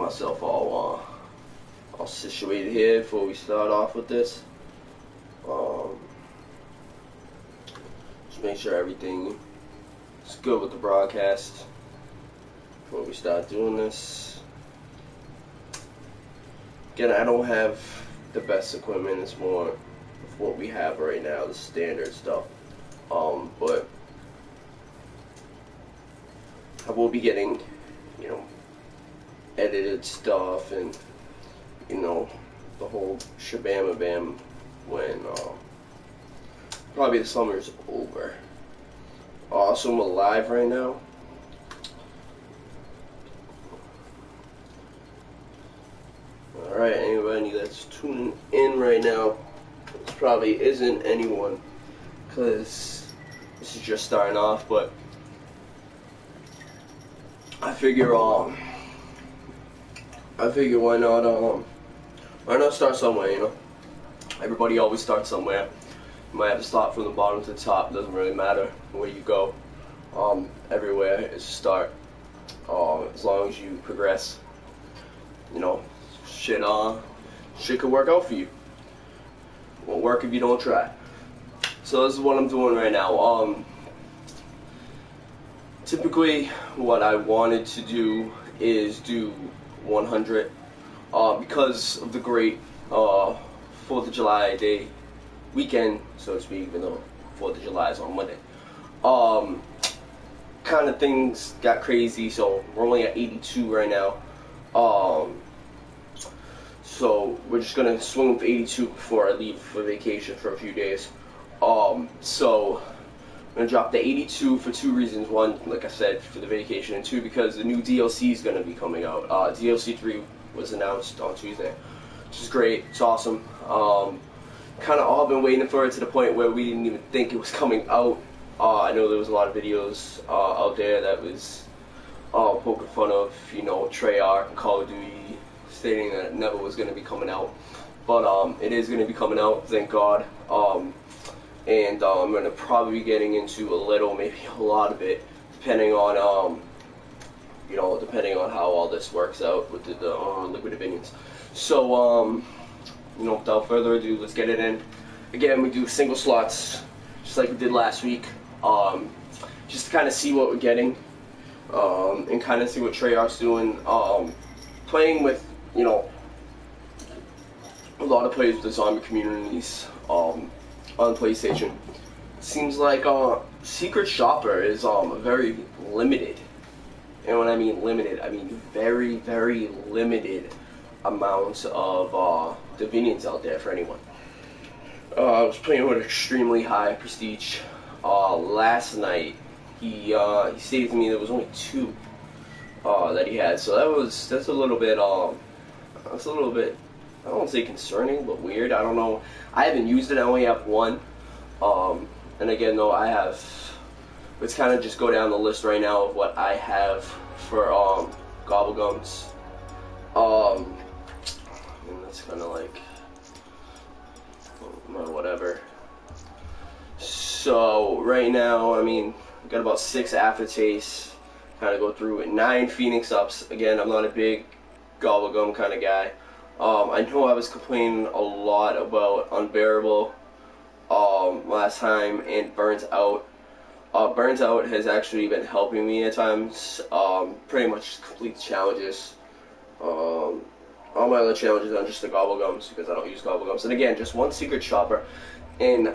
myself all situated here before we start off with this. Just make sure everything is good with the broadcast before we start doing this. Again, I don't have the best equipment. It's more of what we have right now, the standard stuff. But I will be getting, edited stuff and, the whole shabam bam when probably the summer's over. So I'm live right now. Alright, anybody that's tuning in right now, this probably isn't anyone, because this is just starting off, but I figure why not start somewhere, Everybody always starts somewhere. You might have to start from the bottom to the top. It doesn't really matter where you go. Everywhere is a start. As long as you progress, shit could work out for you. Won't work if you don't try. So this is what I'm doing right now. Typically, what I wanted to do is do 100 because of the great 4th of July Day weekend, so to speak, even though 4th of July is on Monday. Kind of things got crazy, so we're only at 82 right now. So we're just gonna swing with 82 before I leave for vacation for a few days. So I'm gonna drop the 82 for two reasons. One, like I said, for the vacation, and two, because the new DLC is gonna be coming out. DLC 3 was announced on Tuesday, which is great. It's awesome. Kind of all been waiting for it to the point where we didn't even think it was coming out. I know there was a lot of videos out there that was poking fun of, Treyarch and Call of Duty, stating that it never was going to be coming out. But it is going to be coming out, thank God. And I'm going to probably be getting into a little, maybe a lot of it, depending on how all this works out with the Liquid Opinions. So, without further ado, let's get it in. Again, we do single slots, just like we did last week, just to kind of see what we're getting, and kind of see what Treyarch's doing, playing with, a lot of players with the zombie communities, on PlayStation. Seems like, Secret Shopper is, very limited, and when I mean limited, I mean very, very limited amounts of, Divinions out there for anyone. I was playing with extremely high prestige. Last night, he stated to me there was only 2 that he had. So that's a little bit I don't want to say concerning, but weird. I don't know. I haven't used it. I only have 1. And again, though, let's kind of just go down the list right now of what I have for Gobblegums. And that's kind of like whatever. So right now, I got about 6 aftertastes. Kind of go through it. 9 Phoenix Ups. Again, I'm not a big Gobblegum kind of guy. I know I was complaining a lot about Unbearable last time, and Burns Out. Burns Out has actually been helping me at times. Pretty much complete challenges. All my other challenges are just the Gobblegums, because I don't use Gobblegums. And again, just 1 Secret Shopper in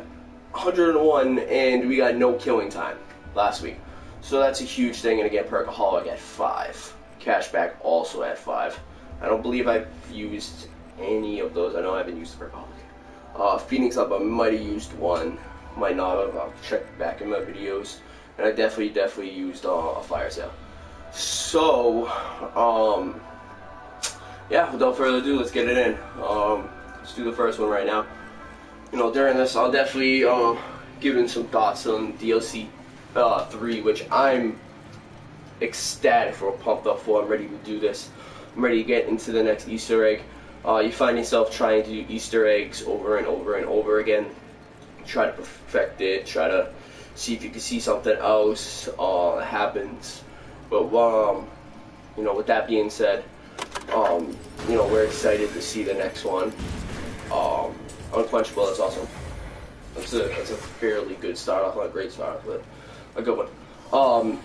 101, and we got no killing time last week. So that's a huge thing. And again, Perkaholic at 5. Cashback also at 5. I don't believe I've used any of those. I know I haven't used the Perkaholic. Phoenix Up, I might have used 1. Might not have. I'll check back in my videos. And I definitely used a fire sale. So, yeah, without further ado, let's get it in. Let's do the first one right now. During this, I'll definitely give in some thoughts on DLC 3, which I'm ecstatic for, pumped up for. I'm ready to do this. I'm ready to get into the next Easter egg. You find yourself trying to do Easter eggs over and over and over again. Try to perfect it. Try to see if you can see something else that happens. But with that being said, You know, we're excited to see the next one. Unquenchable, that's awesome. That's a fairly good start off, not a great start off, but a good one.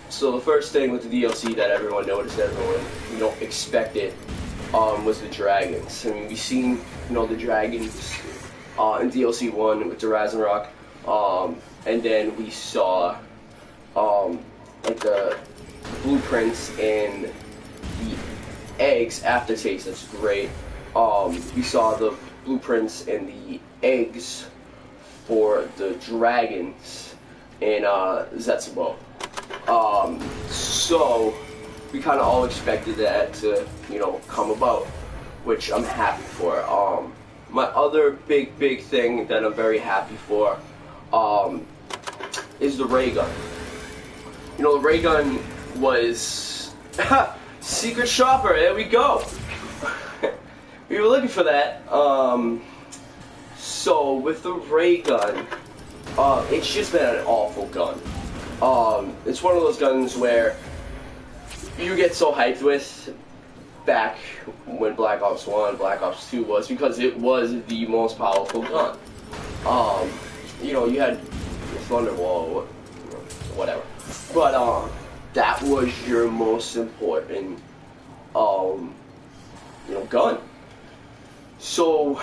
So the first thing with the DLC that everyone noticed, everyone expected, was the dragons. I mean, we've seen the dragons in DLC 1 with the Ragnarok, and then we saw like the blueprints and the eggs aftertaste. That's great. We saw the blueprints and the eggs for the dragons in Zetsubo. So we kind of all expected that to come about, which I'm happy for. My other big thing that I'm very happy for is the ray gun. The ray gun was secret shopper. There we go. We were looking for that. So with the ray gun, it's just been an awful gun. It's one of those guns where you get so hyped with back when Black Ops 1, Black Ops 2 was, because it was the most powerful gun. You had Thunderwall, whatever. But that was your most important gun. So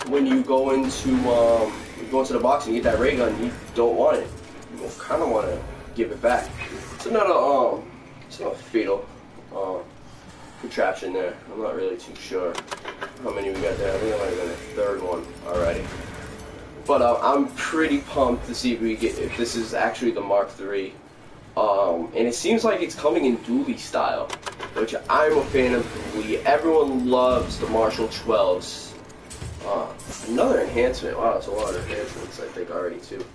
when you go into the box and you get that ray gun, you don't want it. You kind of want to give it back. It's not a fatal contraption there. I'm not really too sure how many we got there. I think I might have been the third one already. But I'm pretty pumped to see if this is actually the Mark III. And it seems like it's coming in dually style, which I'm a fan of dually. Everyone loves the Marshall 12s. Another enhancement. Wow, that's a lot of enhancements, I think, already, too.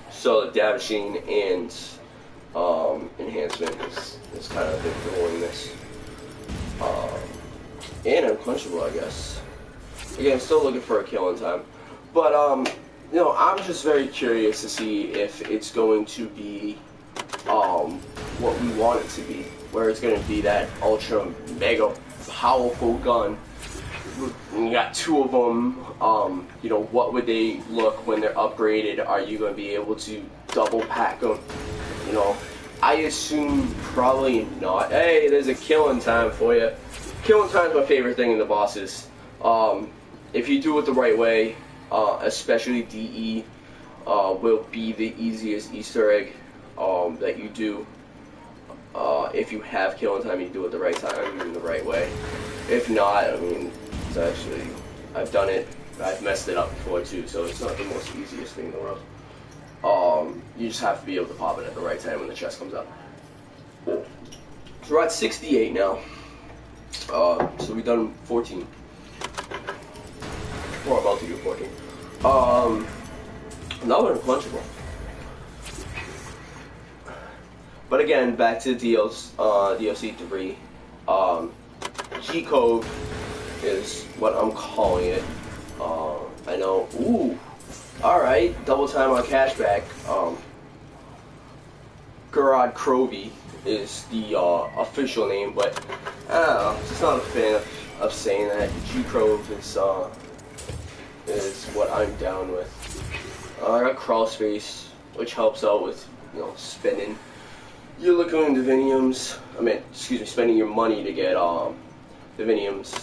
So the Davishing and enhancement is kind of a big role in this. And Unquenchable, I guess. Again, I'm still looking for a killing time. But, I'm just very curious to see if it's going to be what we want it to be. Where it's going to be that ultra mega powerful gun. You got two of them. What would they look when they're upgraded? Are you going to be able to double pack them? I assume probably not. Hey, there's a killing time for you. Killing time is my favorite thing in the bosses. If you do it the right way, especially DE, will be the easiest Easter egg that you do. If you have killing time, you do it the right time and the right way. If not, I mean, it's actually, I've done it. I've messed it up before too, so it's not the most easiest thing in the world. You just have to be able to pop it at the right time when the chest comes up. So we're at 68 now. So we've done 14. We're about to do 14. Another Unquenchable. But again, back to DLC 3. G-Cove is what I'm calling it. I know. Ooh. Alright, double time on cashback. Gerard Crovey is the official name, but I don't know, I'm just not a fan of saying that. G-Crove is what I'm down with. I got Crawl Space, which helps out with, spending your liquid diviniums. Spending your money to get diviniums.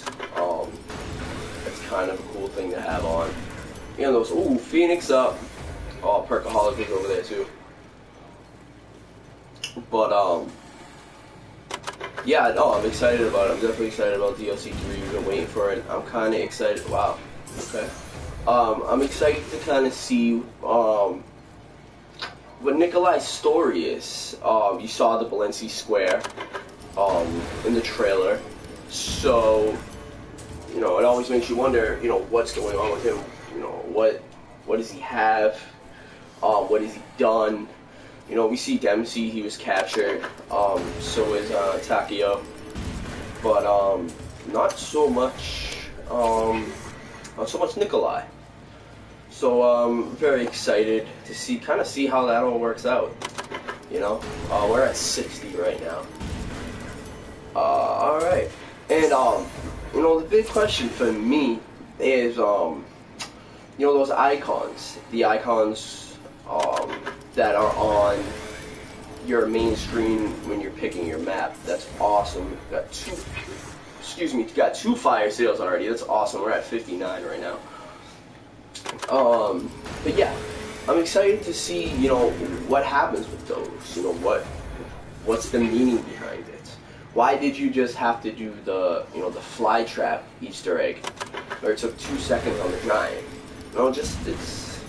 That's kind of a cool thing to have on. Those, ooh, Phoenix up. Oh, Perkaholic is over there too. But, yeah, no, I'm excited about it. I'm definitely excited about DLC 3. We've been waiting for it. I'm kind of excited. Wow. Okay. I'm excited to kind of see, what Nikolai's story is. You saw the Balenci Square, in the trailer. So, it always makes you wonder, what's going on with him. What does he have? What has he done? We see Dempsey, he was captured. So is Takeo. But not so much Nikolai. So I'm very excited to see how that all works out. We're at 60 right now. Alright. And, you know, the big question for me is, you know, those icons. The icons, that are on your main screen when you're picking your map. That's awesome. Got two fire sales already. That's awesome. We're at 59 right now. But yeah, I'm excited to see, you know, what happens with those. You know, what's the meaning behind it? Why did you just have to do the, you know, the fly trap Easter egg, or it took 2 seconds on the giant? You know, it's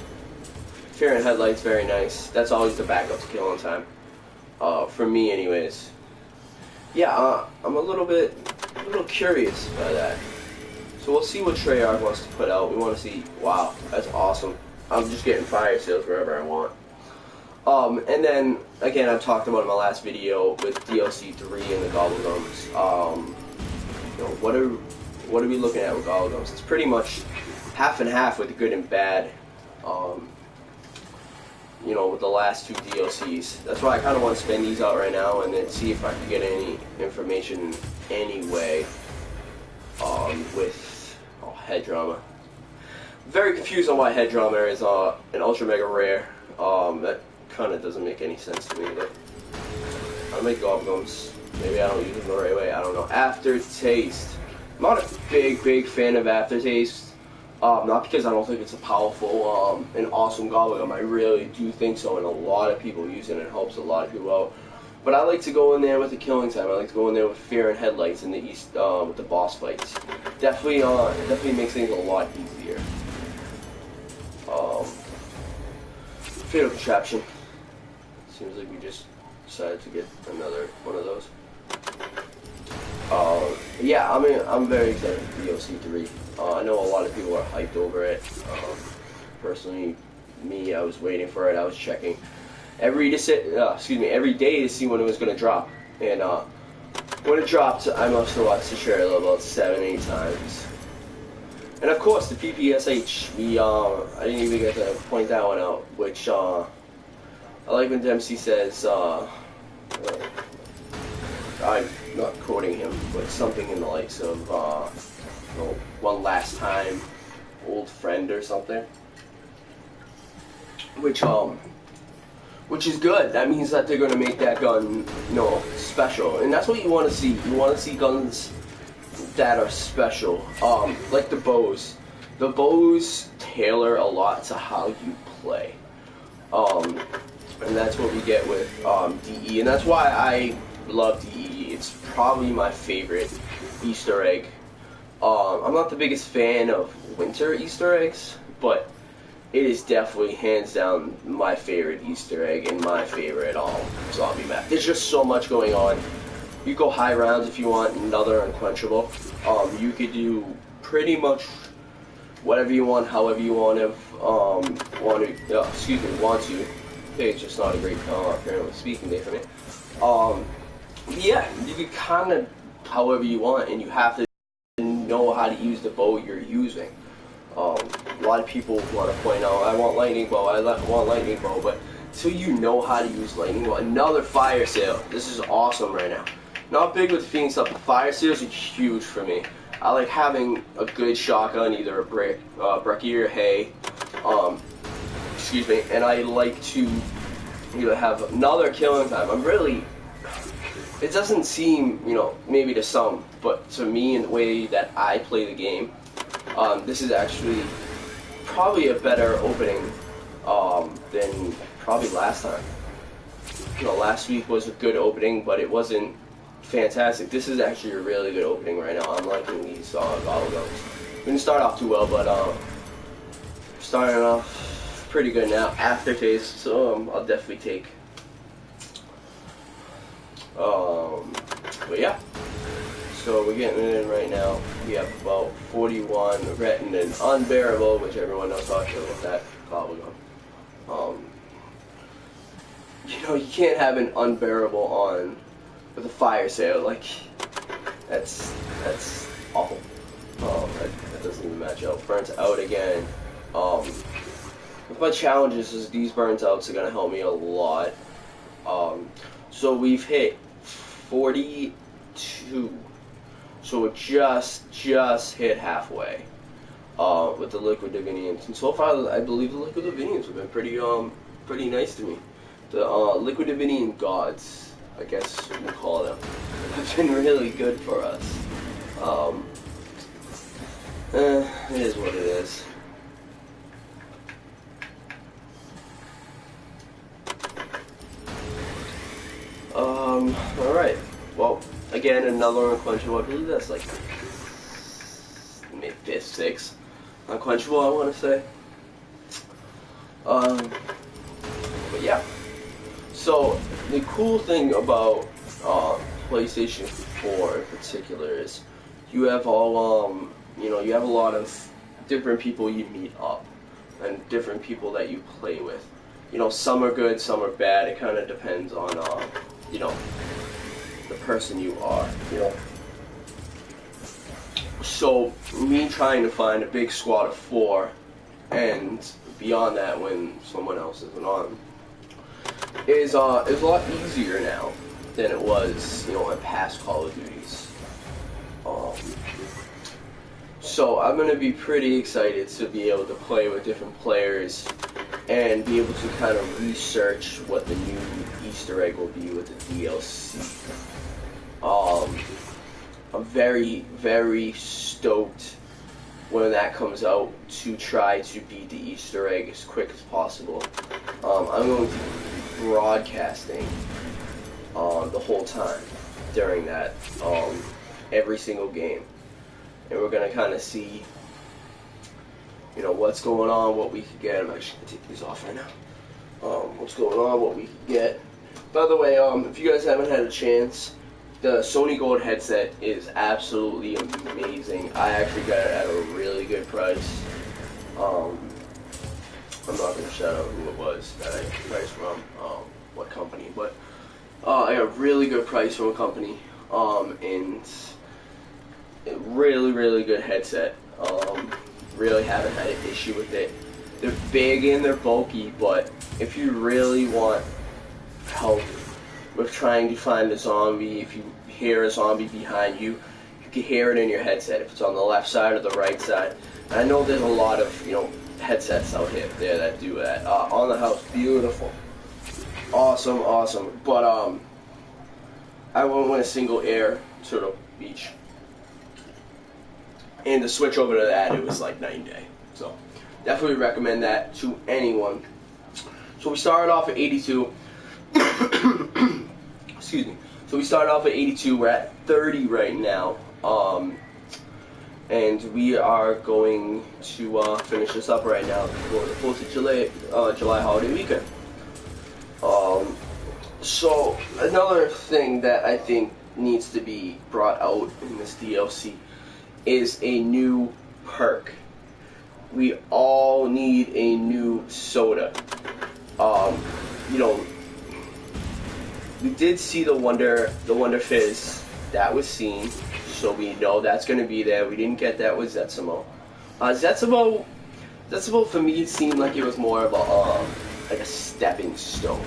fear and headlights, very nice. That's always the backup to kill on time. For me, anyways. Yeah, I'm a little curious by that. So we'll see what Treyarch wants to put out. We want to see. Wow, that's awesome. I'm just getting fire sales wherever I want. And then again, I talked about in my last video with DLC 3 and the Gobblegums. You know, what are we looking at with Gobblegums? It's pretty much half and half with the good and bad. You know, with the last two DLCs. That's why I kind of want to spend these out right now and then see if I can get any information anyway. With head drama. Very confused on why head drama is an ultra mega rare. That kind of doesn't make any sense to me. But I make Gobblegums. Maybe I don't use them the right way. I don't know. Aftertaste. I'm not a big fan of Aftertaste. Not because I don't think it's a powerful and awesome Gobblegum. I really do think so, and a lot of people use it and it helps a lot of people out. But I like to go in there with the killing time. I like to go in there with fear and headlights in the east with the boss fights. Definitely makes things a lot easier. Fatal Contraption. Seems like we just decided to get another one of those. Yeah, I'm very excited for DLC 3. I know a lot of people are hyped over it. Personally, me, I was waiting for it. I was checking every day to see when it was going to drop. And when it dropped, I must have watched the trailer about 7-8 times. And of course, the PPSH. I didn't even get to point that one out. Which I like when Dempsey says. I'm not quoting him, but something in the likes of, you know, one last time, old friend or something. Which is good. That means that they're gonna make that gun, you know, special, and that's what you want to see. You want to see guns that are special, like the bows. The bows tailor a lot to how you play, and that's what we get with DE, and that's why I love DE. It's probably my favorite Easter egg. I'm not the biggest fan of winter Easter eggs, but it is definitely hands down my favorite Easter egg and my favorite zombie map. There's just so much going on. You go high rounds if you want, another unquenchable. You could do pretty much whatever you want, however you want to. Want to. Okay, it's just not a great apparently speaking day for me. Yeah, you can kind of however you want, and you have to know how to use the bow you're using. A lot of people want to point out, I want lightning bow, want lightning bow, but until you know how to use lightning bow, another fire sale. This is awesome right now. Not big with Phoenix Up, but fire sales are huge for me. I like having a good shotgun, either a breckie or hay, and I like to have another killing time. It doesn't seem, you know, maybe to some, but to me, in the way that I play the game, this is actually probably a better opening than probably last time. You know, last week was a good opening, but it wasn't fantastic. This is actually a really good opening right now. I'm liking these Gobblegums. We didn't start off too well, but starting off pretty good now. Aftertaste, so I'll definitely take. But yeah, so we're getting it in right now. We have about 41 Retin and Unbearable, which everyone knows how I feel about that Gobblegum. You know, you can't have an Unbearable on with a fire sale. Like, that's awful. That doesn't even match out. Burnt out again. With my challenges is these burnt outs are gonna help me a lot. So we've hit 40 82. So it just hit halfway with the Liquid Diviniums. And so far, I believe the Liquid Diviniums have been pretty nice to me. The Liquid Divinium gods, I guess we'll call them, have been really good for us. It is what it is. Alright. Well, again, another unquenchable. I believe that's like maybe 5th, 6th unquenchable, I want to say. But yeah. So, the cool thing about PlayStation 4 in particular is you have all, you have a lot of different people you meet up and different people that you play with. You know, some are good, some are bad. It kind of depends on, the person you are, So, me trying to find a big squad of 4 and beyond that when someone else isn't on is a lot easier now than it was, in past Call of Duties. So I'm going to be pretty excited to be able to play with different players and be able to kind of research what the new Easter egg will be with the DLC. I'm very, very stoked when that comes out to try to beat the Easter egg as quick as possible. I'm going to be broadcasting the whole time during that, every single game. And we're going to kind of see, what's going on, what we could get. I'm actually going to take these off right now. What's going on, what we could get. By the way, if you guys haven't had a chance, the Sony Gold headset is absolutely amazing. I actually got it at a really good price. I'm not going to shout out who it was that I priced from, what company, but I got a really good price from a company, and a really, really good headset. Really haven't had an issue with it. They're big and they're bulky, but if you really want help with trying to find a zombie, if you hear a zombie behind you, you can hear it in your headset if it's on the left side or the right side. And I know there's a lot of, headsets out there that do that. On the house, beautiful. Awesome, awesome. But, I went a single air sort of beach. And to switch over to that, it was like night and day. So, definitely recommend that to anyone. So we started off at 82. Excuse me. So we started off at 82. We're at 30 right now. And we are going to finish this up right now for the 4th of July holiday weekend. So another thing that I think needs to be brought out in this DLC is a new perk. We all need a new soda. We did see the Wonder Fizz. That was seen, so we know that's going to be there. We didn't get that with Zetsimo. Zetsimo for me, it seemed like it was more of like a stepping stone.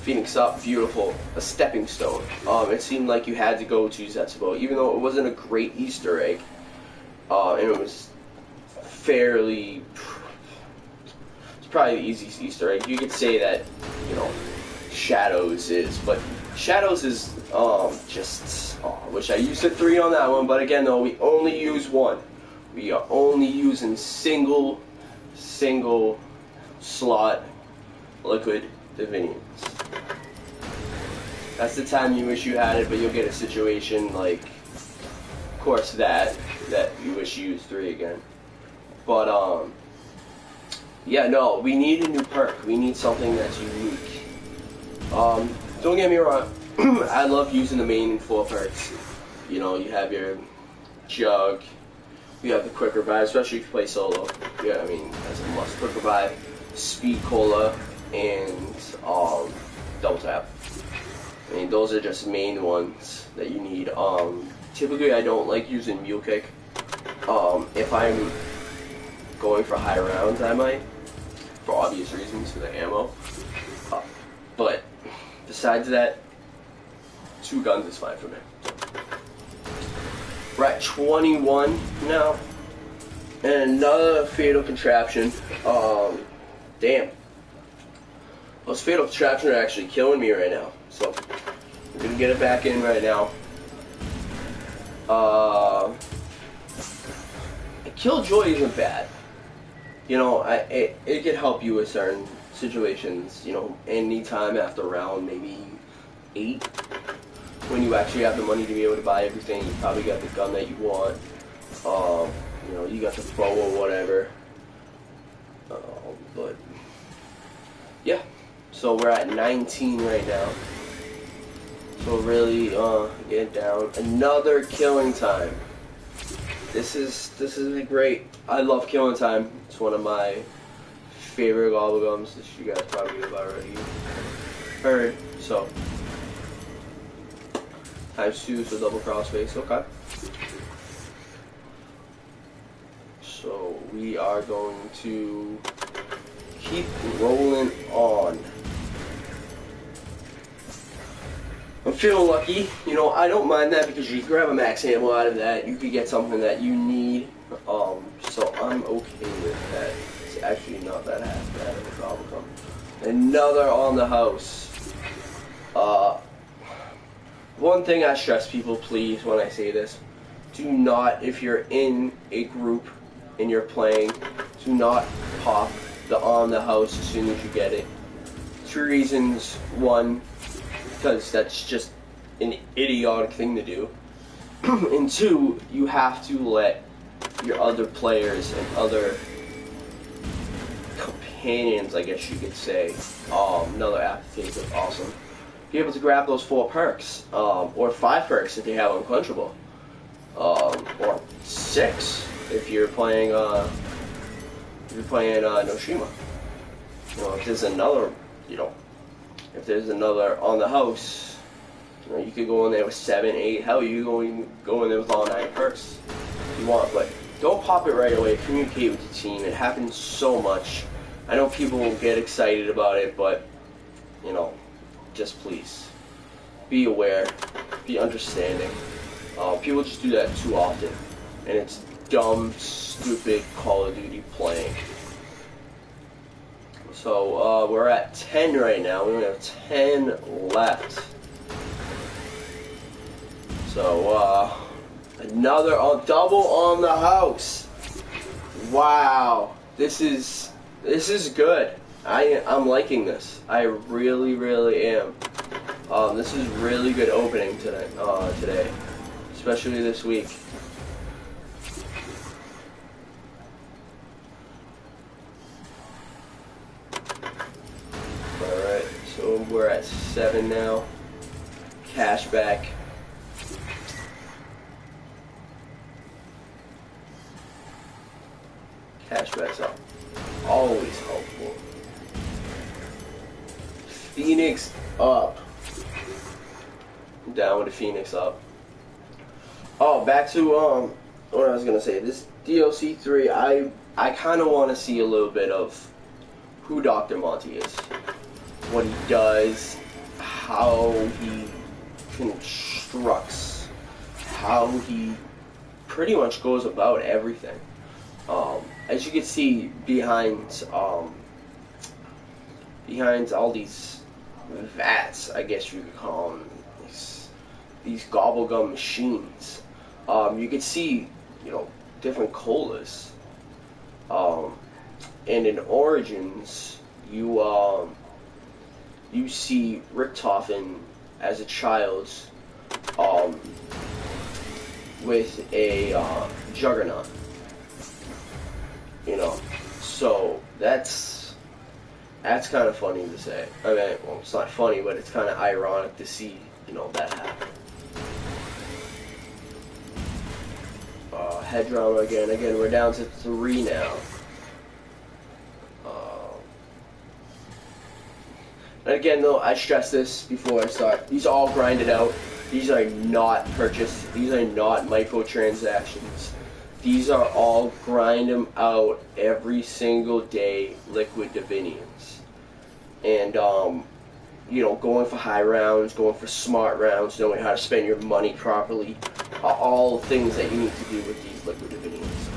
Phoenix Up, beautiful, a stepping stone. It seemed like you had to go to Zetsimo, even though it wasn't a great Easter egg, and it was fairly, it's probably the easiest Easter egg. You could say that, Shadows is, but Shadows is, I wish I used a 3 on that one, but again, though, we only use 1. We are only using single slot Liquid Diviniums. That's the time you wish you had it, but you'll get a situation like, of course, that you wish you used 3 again. But, yeah, no, we need a new perk. We need something that's unique. Don't get me wrong, I love using the main 4 perks. You have your Jug, you have the Quick Revive, especially if you play solo. Yeah, I mean, that's a must. Quick Revive, Speed Cola, and Double Tap. I mean, those are just main ones that you need. Typically, I don't like using Mule Kick. If I'm going for high rounds, I might, for obvious reasons, for the ammo. But besides that, 2 guns is fine for me. So, We're at 21 now. And another fatal contraption. Damn. Those fatal contraptions are actually killing me right now. So, we're gonna get it back in right now. Killjoy isn't bad. You know, it can help you with certain situations. You know, anytime after round maybe 8, when you actually have the money to be able to buy everything, you probably got the gun that you want. You know, you got the bow or whatever. But yeah, so we're at 19 right now. So really, get down. Another killing time. This is great. I love killing time. It's one of my favorite gobblegums that you guys probably have already heard. So ×2, so double crossface. Okay. So we are going to keep rolling on. I'm feeling lucky. You know, I don't mind that because you grab a max ammo out of that, you could get something that you need. So I'm okay with that. It's actually not that half bad of a gobblegum. Another on the house. One thing I stress people, please, when I say this, do not, if you're in a group and you're playing, do not pop the on the house as soon as you get it. 2 reasons. 1, because that's just an idiotic thing to do. And 2, you have to let your other players and other companions, I guess you could say, another aftertaste of awesome, be able to grab those 4 perks, or 5 perks if you have Unquenchable, or 6 if you're playing Noshima. You know, if there's another, you know, if there's another on the house, you know, you could go in there with 7, 8. Hell, you go in there with all 9 perks if you want, but don't pop it right away. Communicate with the team. It happens so much. I know people will get excited about it, but you know, just please be aware, be understanding. People just do that too often, and it's dumb, stupid Call of Duty playing. So we're at 10 right now. We only have 10 left. So another double on the house. Wow, this is good. I'm liking this. I really am. This is really good opening today, especially this week. Alright, so we're at 7 now. Cashback. Cashback's up. Always helpful. Phoenix up. I'm down with the Phoenix up. Oh, back to what I was gonna say. This DLC 3, I kind of want to see a little bit of who Dr. Monty is, what he does, how he constructs, how he pretty much goes about everything. As you can see behind all these vats, I guess you could call them, these gobblegum machines, you can see, you know, different colas. And in Origins, you see Richtofen as a child, with a Juggernaut. You know, so that's kind of funny to say. I mean, well, it's not funny, but it's kind of ironic to see, you know, that happen. Head drama again. Again, we're down to 3 now. And again, though, I stress this before I start. These are all grinded out. These are not purchased. These are not microtransactions. These are all grind them out every single day liquid Diviniums. And you know, going for high rounds, going for smart rounds, knowing how to spend your money properly, are all things that you need to do with these liquid dividends.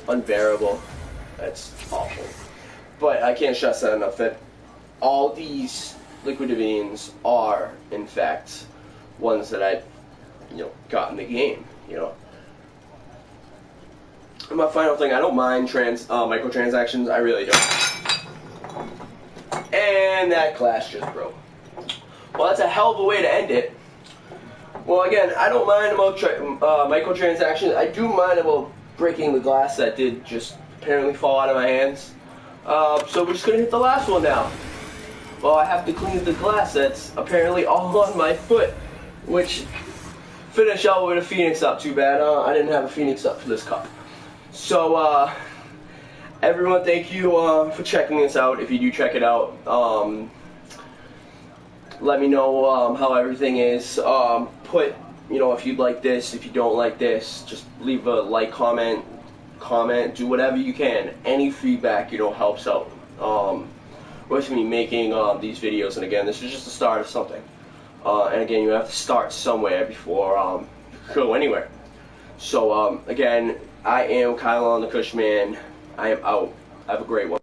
Unbearable. That's awful. But I can't stress that enough, that all these liquid dividends are, in fact, ones that I, you know, got in the game, you know. And my final thing, I don't mind microtransactions. I really don't. And that glass just broke. Well, that's a hell of a way to end it. Well, again, I don't mind about microtransactions. I do mind about breaking the glass that did just apparently fall out of my hands. So we're just going to hit the last one now. Well, I have to clean the glass that's apparently all on my foot, which finish out with a Phoenix up. Too bad I didn't have a Phoenix up for this cup. So, everyone, thank you for checking this out. If you do check it out, let me know how everything is. Put, you know, if you'd like this, if you don't like this, just leave a like, comment, do whatever you can. Any feedback, you know, helps out with me making these videos. And again, this is just the start of something. And again, you have to start somewhere before you go anywhere. So again, I am Kyle on the Cushman. I am out. Have a great one.